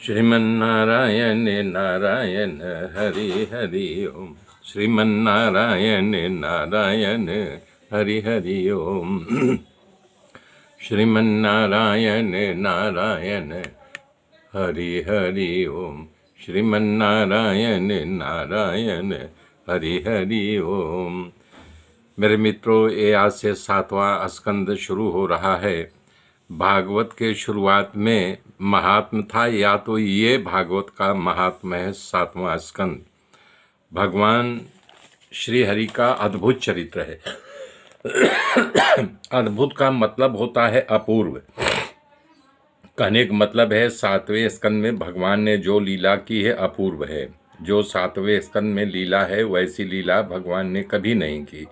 श्रीमन्नारायण नारायण हरि हरि ओम। श्रीमन्नारायण नारायण हरि हरि ओम। श्रीमन्नारायण नारायण हरि हरि ओम। श्रीमन्नारायण नारायण हरि हरि ओम। मेरे मित्रों, ये आज से 7वां स्कंद शुरू हो रहा है। भागवत के शुरुआत में महात्म था, या तो ये भागवत का महात्म है 7वां स्कंद। भगवान श्री हरि का अद्भुत चरित्र है। अद्भुत का मतलब होता है अपूर्व। कहने का मतलब है 7वें स्कंद में भगवान ने जो लीला की है अपूर्व है। जो 7वें स्कंद में लीला है वैसी लीला भगवान ने कभी नहीं की।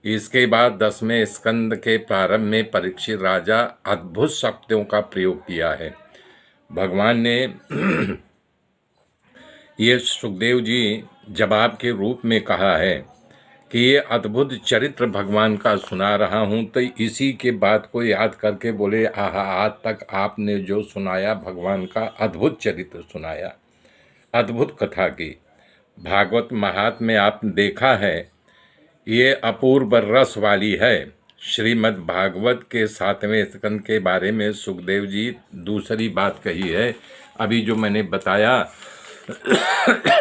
इसके बाद 10वें स्कंद के प्रारंभ में परीक्षित राजा अद्भुत शब्दों का प्रयोग किया है। भगवान ने ये सुखदेव जी जवाब के रूप में कहा है कि ये अद्भुत चरित्र भगवान का सुना रहा हूँ, तो इसी के बात को याद करके बोले, आहा, आज तक आपने जो सुनाया भगवान का अद्भुत चरित्र सुनाया, अद्भुत कथा की। भागवत महात्म्य में आपने देखा है, ये अपूर्व रस वाली है। श्रीमद् भागवत के 7वें स्कंद के बारे में सुखदेव जी दूसरी बात कही है। अभी जो मैंने बताया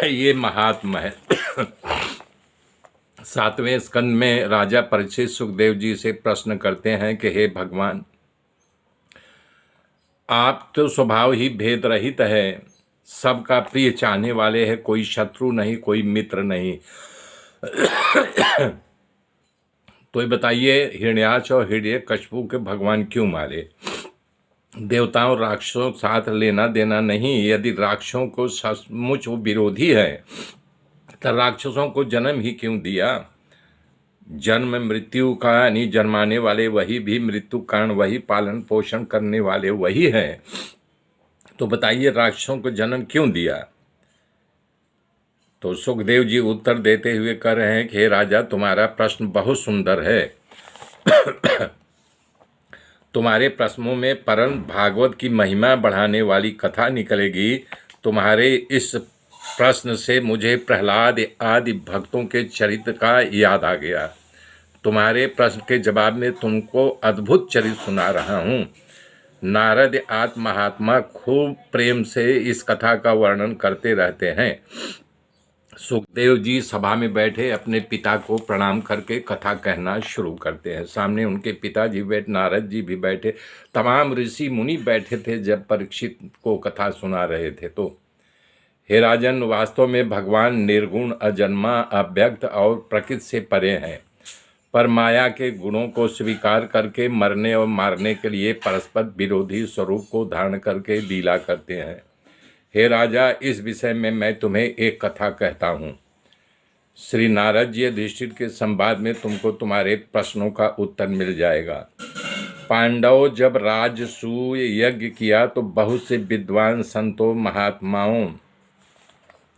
ये महात्मा है। 7वें स्कंद में राजा परीक्षित सुखदेव जी से प्रश्न करते हैं कि हे भगवान, आप तो स्वभाव ही भेद रहित है, सबका प्रिय चाहने वाले हैं, कोई शत्रु नहीं, कोई मित्र नहीं। तो ये बताइए, हिरण्याक्ष और हिरण्यकशिपु के भगवान क्यों मारे? देवताओं राक्षसों साथ लेना देना नहीं। यदि राक्षसों को सचमुच वो विरोधी है तो राक्षसों को जन्म ही क्यों दिया? जन्म मृत्यु का यानी जन्माने वाले वही, भी मृत्यु कारण वही, पालन पोषण करने वाले वही है। तो बताइए राक्षसों को जन्म क्यों दिया? तो सुखदेव जी उत्तर देते हुए कह रहे हैं कि हे राजा, तुम्हारा प्रश्न बहुत सुंदर है। तुम्हारे प्रश्नों में परम भागवत की महिमा बढ़ाने वाली कथा निकलेगी। तुम्हारे इस प्रश्न से मुझे प्रहलाद आदि भक्तों के चरित्र का याद आ गया। तुम्हारे प्रश्न के जवाब में तुमको अद्भुत चरित्र सुना रहा हूँ। नारद आत्म महात्मा खूब प्रेम से इस कथा का वर्णन करते रहते हैं। सुखदेव जी सभा में बैठे अपने पिता को प्रणाम करके कथा कहना शुरू करते हैं। सामने उनके पिताजी बैठे, नारद जी भी बैठे, तमाम ऋषि मुनि बैठे थे जब परीक्षित को कथा सुना रहे थे। तो हे राजन, वास्तव में भगवान निर्गुण, अजन्मा, अव्यक्त और प्रकृति से परे हैं, पर माया के गुणों को स्वीकार करके मरने और मारने के लिए परस्पर विरोधी स्वरूप को धारण करके लीला करते हैं। हे राजा, इस विषय में मैं तुम्हें एक कथा कहता हूँ। श्री नारद जी युधिष्ठिर के संवाद में तुमको तुम्हारे प्रश्नों का उत्तर मिल जाएगा। पांडव जब राजसूय यज्ञ किया तो बहुत से विद्वान संतों महात्माओं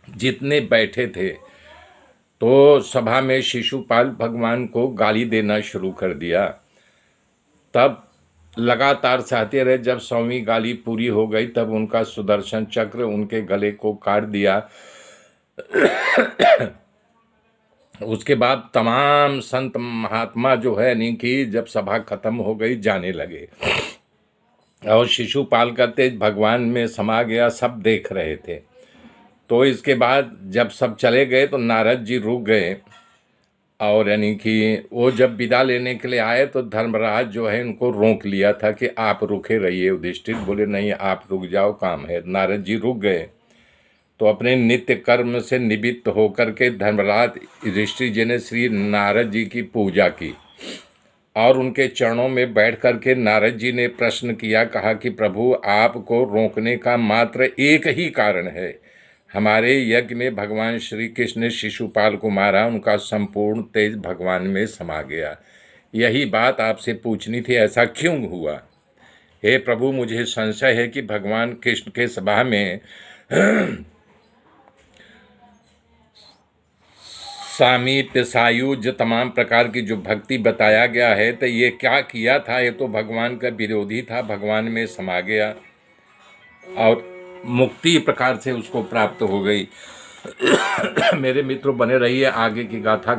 जितने बैठे थे, तो सभा में शिशुपाल भगवान को गाली देना शुरू कर दिया। तब लगातार सहते रहे। जब 100वीं गाली पूरी हो गई तब उनका सुदर्शन चक्र उनके गले को काट दिया। उसके बाद तमाम संत महात्मा जो है नहीं कि जब सभा खत्म हो गई जाने लगे, और शिशुपाल का तेज भगवान में समा गया, सब देख रहे थे। तो इसके बाद जब सब चले गए तो नारद जी रुक गए, और यानी कि वो जब विदा लेने के लिए आए तो धर्मराज जो है उनको रोक लिया था कि आप रुके रहिए। युधिष्ठिर बोले नहीं, आप रुक जाओ, काम है। नारद जी रुक गए। तो अपने नित्य कर्म से निवृत्त होकर के धर्मराज युधिष्ठिर जी ने श्री नारद जी की पूजा की और उनके चरणों में बैठ करके नारद जी ने प्रश्न किया। कहा कि प्रभु, आपको रोकने का मात्र एक ही कारण है। हमारे यज्ञ में भगवान श्री कृष्ण ने शिशुपाल को मारा, उनका संपूर्ण तेज भगवान में समा गया। यही बात आपसे पूछनी थी, ऐसा क्यों हुआ? हे प्रभु, मुझे संशय है कि भगवान कृष्ण के सभा में सामीप्य, सायुज, तमाम प्रकार की जो भक्ति बताया गया है, तो ये क्या किया था? ये तो भगवान का विरोधी था, भगवान में समा गया। और मुक्ति प्रकार से उसको प्राप्त हो गई। मेरे मित्रों, बने रहिए, आगे की गाथा